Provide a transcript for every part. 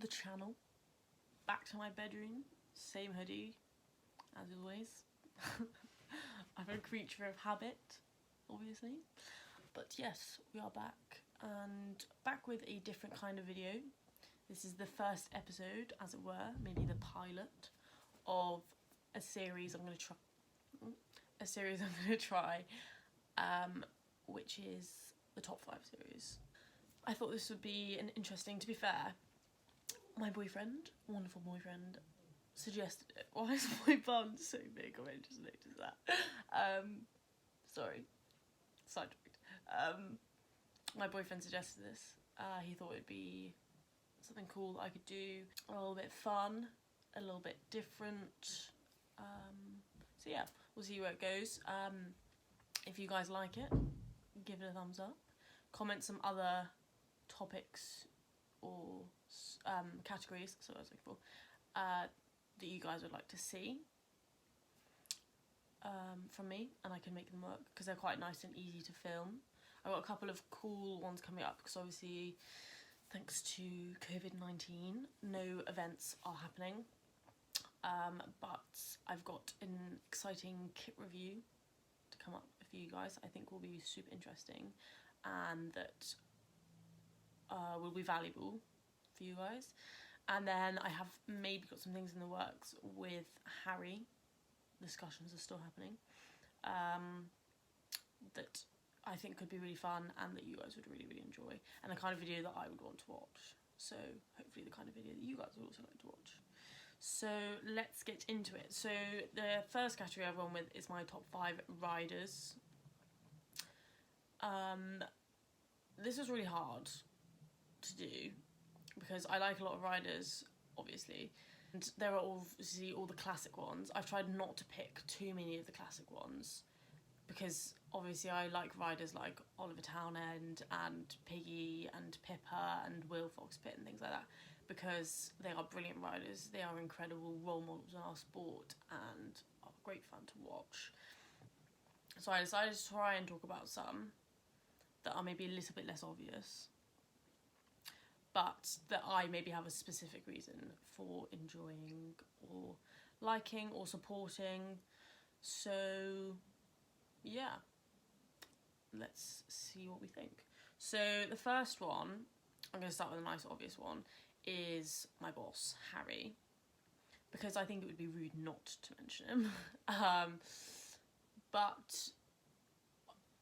the channel. Back to my bedroom, same hoodie, as always. I'm a creature of habit, obviously. But yes, we are back, and back with a different kind of video. This is the first episode, as it were, maybe the pilot, of a series I'm going to try. Which is the top 5 series. I thought this would be an interesting, to be fair, my boyfriend, wonderful boyfriend, suggested it. Why is my bum so big? I just noticed that. Sorry, sidetracked. My boyfriend suggested this. He thought it'd be something cool that I could do, a little bit fun, a little bit different. So yeah, we'll see where it goes. If you guys like it, give it a thumbs up. Comment some other topics or categories, that's what I was looking for, that you guys would like to see from me, and I can make them work because they're quite nice and easy to film. I've got a couple of cool ones coming up because obviously, thanks to COVID-19, no events are happening. But I've got an exciting kit review to come up for you guys. I think will be super interesting, and that will be valuable for you guys. And then I have maybe got some things in the works with Harry. Discussions are still happening. That I think could be really fun and that you guys would really, really enjoy, and the kind of video that I would want to watch. So hopefully the kind of video that you guys would also like to watch. So let's get into it. So the first category I've gone with is my top 5 riders. This was really hard to do because I like a lot of riders, obviously, and there are obviously all the classic ones. I've tried not to pick too many of the classic ones because obviously I like riders like Oliver Townend and Piggy and Pippa and Will Fox-Pitt and things like that, because they are brilliant riders. They are incredible role models in our sport and are great fun to watch. So I decided to try and talk about some that are maybe a little bit less obvious, but that I maybe have a specific reason for enjoying or liking or supporting. So yeah, let's see what we think. So the first one, I'm going to start with a nice obvious one, is my boss, Harry, because I think it would be rude not to mention him. But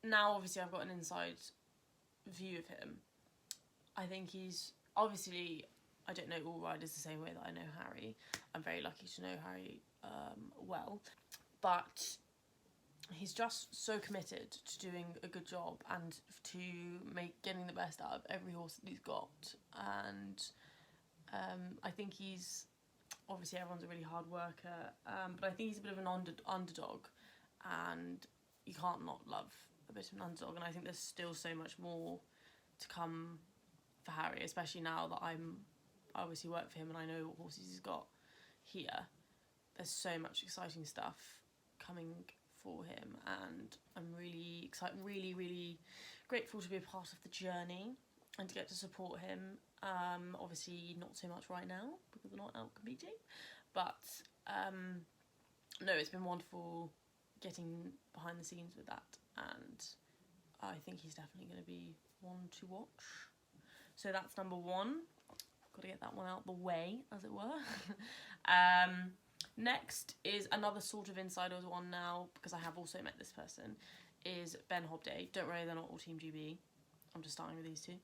now obviously I've got an inside view of him. I think he's, obviously, I don't know all riders the same way that I know Harry. I'm very lucky to know Harry well, but he's just so committed to doing a good job and to getting the best out of every horse that he's got. And I think he's, obviously everyone's a really hard worker, but I think he's a bit of an underdog, and you can't not love a bit of an underdog. And I think there's still so much more to come for Harry, especially now that I obviously work for him and I know what horses he's got here. There's so much exciting stuff coming for him, and I'm really excited, really grateful to be a part of the journey and to get to support him. Obviously not so much right now because we're not out competing, but no, it's been wonderful getting behind the scenes with that, and I think he's definitely going to be one to watch. So that's number 1. Got to get that one out the way, as it were. Next is another sort of insider's one now, because I have also met this person, is Ben Hobday. Don't worry, they're not all Team GB. I'm just starting with these two,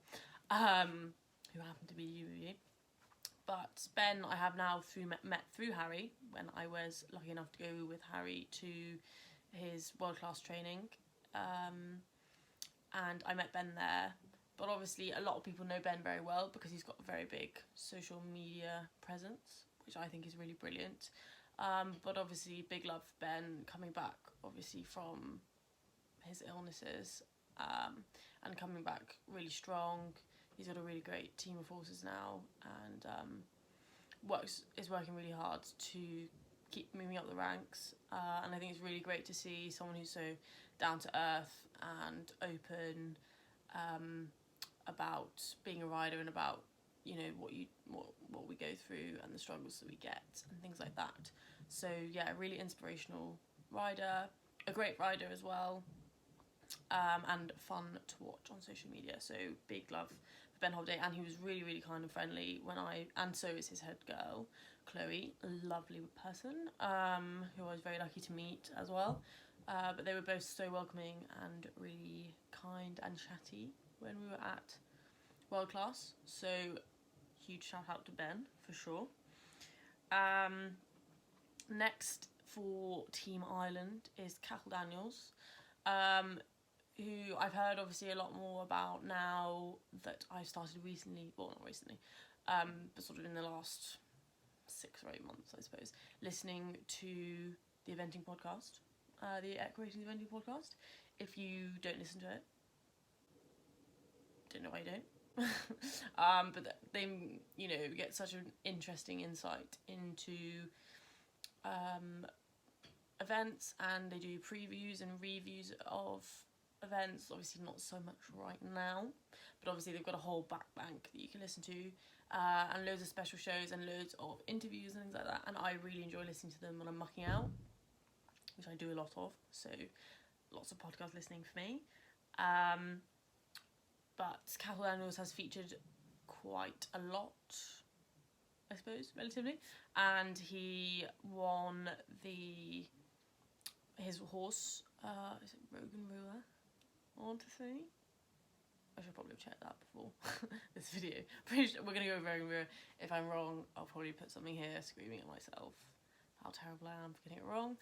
who happen to be GB. But Ben I have now met through Harry, when I was lucky enough to go with Harry to his world-class training. And I met Ben there. But obviously a lot of people know Ben very well because he's got a very big social media presence, which I think is really brilliant. But obviously big love for Ben coming back, obviously, from his illnesses, and coming back really strong. He's got a really great team of horses now, and is working really hard to keep moving up the ranks. And I think it's really great to see someone who's so down to earth and open about being a rider and about you know, what we go through and the struggles that we get and things like that. So yeah, a really inspirational rider, a great rider as well, and fun to watch on social media. So big love for Ben Holiday, and he was really, really kind and friendly and so is his head girl, Chloe, a lovely person, who I was very lucky to meet as well. But they were both so welcoming and really kind and chatty when we were at World Class. So huge shout out to Ben for sure. Next for Team Ireland is Cathal Daniels, who I've heard obviously a lot more about now that I've started recently, well not recently, but sort of in the last 6 or 8 months I suppose, listening to the eventing podcast, the Equating the Eventing podcast. If you don't listen to it, don't know why you don't. But they, you know, get such an interesting insight into events, and they do previews and reviews of events. Obviously not so much right now, but obviously they've got a whole back bank that you can listen to, and loads of special shows and loads of interviews and things like that, and I really enjoy listening to them when I'm mucking out, which I do a lot of, so lots of podcast listening for me. But Cathal Daniels has featured quite a lot, I suppose, relatively, and he won his horse, is it Rogan Ruler, I want to say? I should probably have checked that before this video. Pretty sure we're going to go with Rogan Ruler. If I'm wrong, I'll probably put something here screaming at myself how terrible I am for getting it wrong.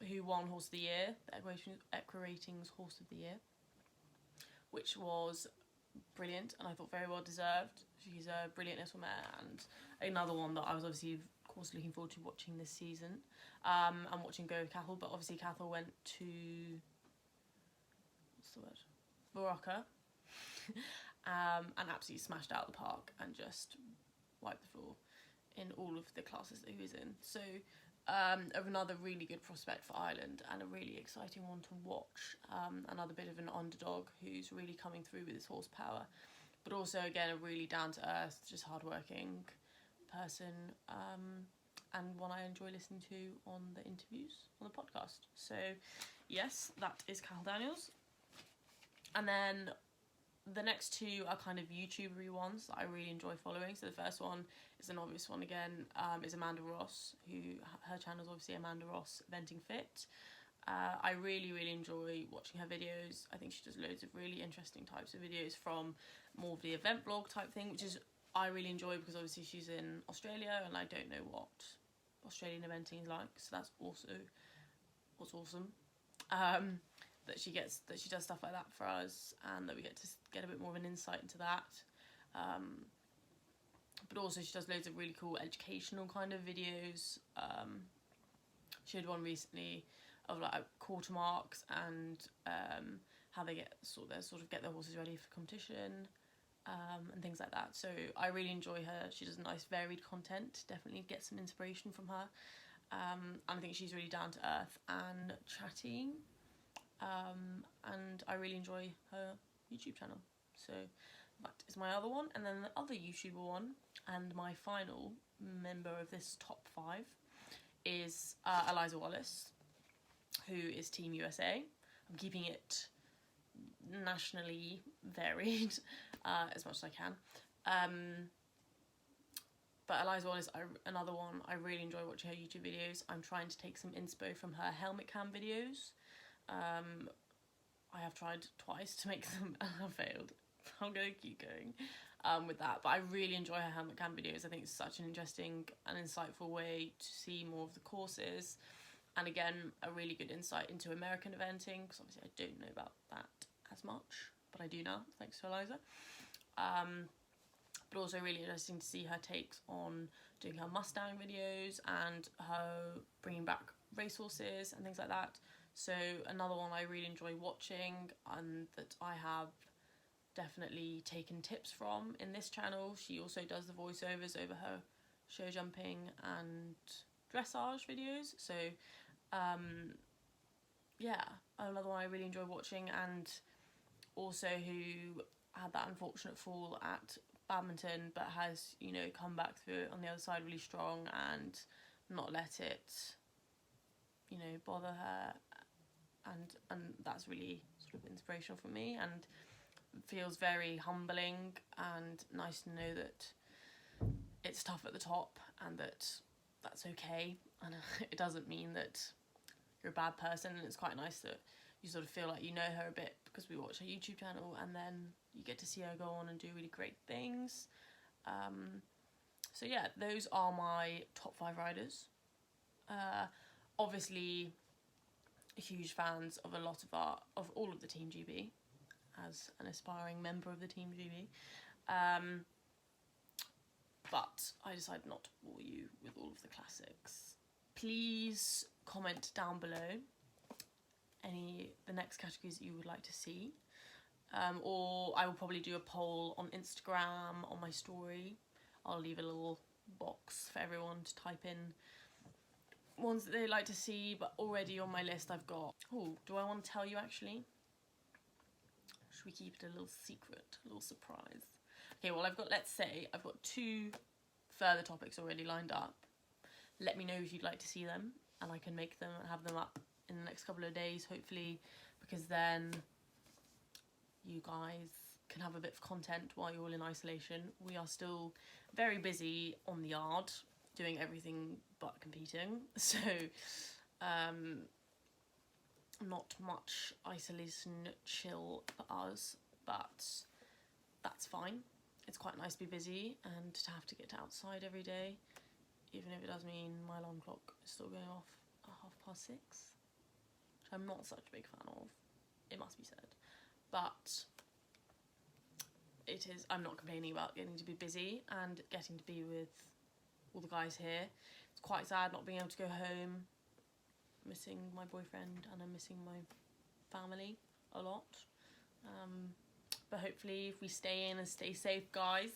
Who won Horse of the Year, the Equiratings Horse of the Year, which was brilliant and I thought very well deserved. She's a brilliant little mare, and another one that I was obviously of course looking forward to watching this season, and watching go with Cathal. But obviously Cathal went to, what's the word, Barocca, and absolutely smashed out the park and just wiped the floor in all of the classes that he was in. So another really good prospect for Ireland and a really exciting one to watch. Another bit of an underdog who's really coming through with his horsepower, but also again a really down to earth, just hardworking person, and one I enjoy listening to on the interviews on the podcast. So yes, that is Cathal Daniels. And then the next two are kind of YouTubery ones that I really enjoy following. So the first one is an obvious one again, is Amanda Ross, who her channel is obviously Amanda Ross Eventing Fit. I really, really enjoy watching her videos. I think she does loads of really interesting types of videos, from more of the event vlog type thing, which is I really enjoy because obviously she's in Australia and I don't know what Australian eventing is like, so that's also what's awesome. That she does stuff like that for us, and that we get to get a bit more of an insight into that. But also she does loads of really cool educational kind of videos. She had one recently of like quarter marks and how they get their horses ready for competition, and things like that. So I really enjoy her. She does nice varied content, definitely get some inspiration from her. And I think she's really down to earth and chatty. And I really enjoy her YouTube channel. So that is my other one. And then the other YouTuber one, and my final member of this top 5, is Eliza Wallace, who is Team USA. I'm keeping it nationally varied as much as I can. But Eliza Wallace, another one, I really enjoy watching her YouTube videos. I'm trying to take some inspo from her helmet cam videos. I have tried twice to make them and I've failed. I'm going to keep going with that. But I really enjoy her helmet cam videos. I think it's such an interesting and insightful way to see more of the courses. And again, a really good insight into American eventing, because obviously I don't know about that as much, but I do now, thanks to Eliza. But also really interesting to see her takes on doing her Mustang videos and her bringing back racehorses and things like that. So another one I really enjoy watching, and that I have definitely taken tips from in this channel. She also does the voiceovers over her show jumping and dressage videos. So yeah, another one I really enjoy watching, and also who had that unfortunate fall at badminton, but has, you know, come back through it on the other side really strong and not let it, you know, bother her. And that's really sort of inspirational for me, and feels very humbling and nice to know that it's tough at the top and that that's okay, and it doesn't mean that you're a bad person. And it's quite nice that you sort of feel like you know her a bit because we watch her YouTube channel, and then you get to see her go on and do really great things. So yeah, those are my top 5 riders. Obviously huge fans of of all of the Team GB, as an aspiring member of the Team GB. But I decided not to bore you with all of the classics. Please comment down below the next categories that you would like to see. Or I will probably do a poll on Instagram, on my story. I'll leave a little box for everyone to type in ones that they'd like to see, but already on my list I've got... Oh, do I want to tell you actually? Should we keep it a little secret, a little surprise? Okay, well let's say I've got 2 further topics already lined up. Let me know if you'd like to see them, and I can make them and have them up in the next couple of days, hopefully, because then you guys can have a bit of content while you're all in isolation. We are still very busy on the yard, doing everything but competing, so not much isolation chill for us, but that's fine. It's quite nice to be busy and to have to get outside every day, even if it does mean my alarm clock is still going off at 6:30, which I'm not such a big fan of, it must be said. But I'm not complaining about getting to be busy and getting to be with all the guys here. It's quite sad not being able to go home, missing my boyfriend, and I'm missing my family a lot. But hopefully if we stay in and stay safe, guys,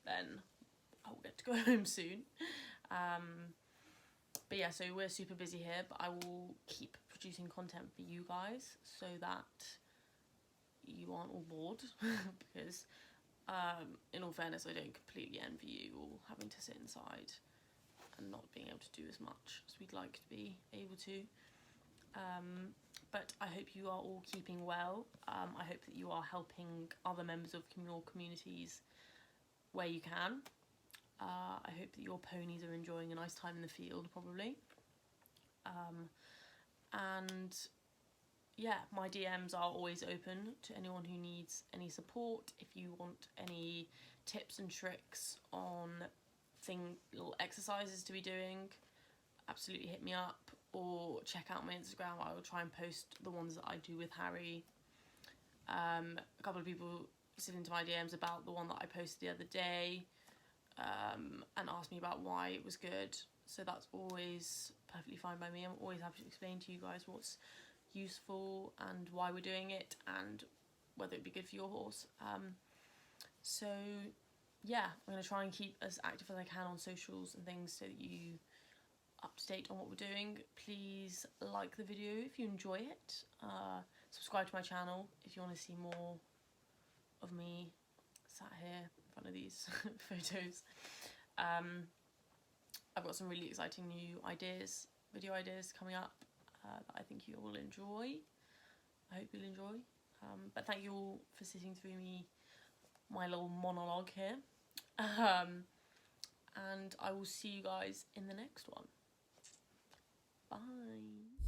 then I will get to go home soon. But yeah, so we're super busy here, but I will keep producing content for you guys so that you aren't all bored, because in all fairness, I don't completely envy you all having to sit inside and not being able to do as much as we'd like to be able to. But I hope you are all keeping well. I hope that you are helping other members of your communities where you can. I hope that your ponies are enjoying a nice time in the field, probably. And yeah, my DMs are always open to anyone who needs any support. If you want any tips and tricks on little exercises to be doing, absolutely hit me up, or check out my Instagram. I will try and post the ones that I do with Harry. A couple of people slid into my DMs about the one that I posted the other day, and asked me about why it was good. So that's always perfectly fine by me. I'm always happy to explain to you guys what's useful and why we're doing it, and whether it'd be good for your horse. So yeah, I'm going to try and keep as active as I can on socials and things so that you up to date on what we're doing. Please like the video if you enjoy it. Subscribe to my channel if you want to see more of me sat here in front of these photos. I've got some really exciting new video ideas coming up that I think you will enjoy. I hope you'll enjoy. But thank you all for sitting through my little monologue here. And I will see you guys in the next one. Bye.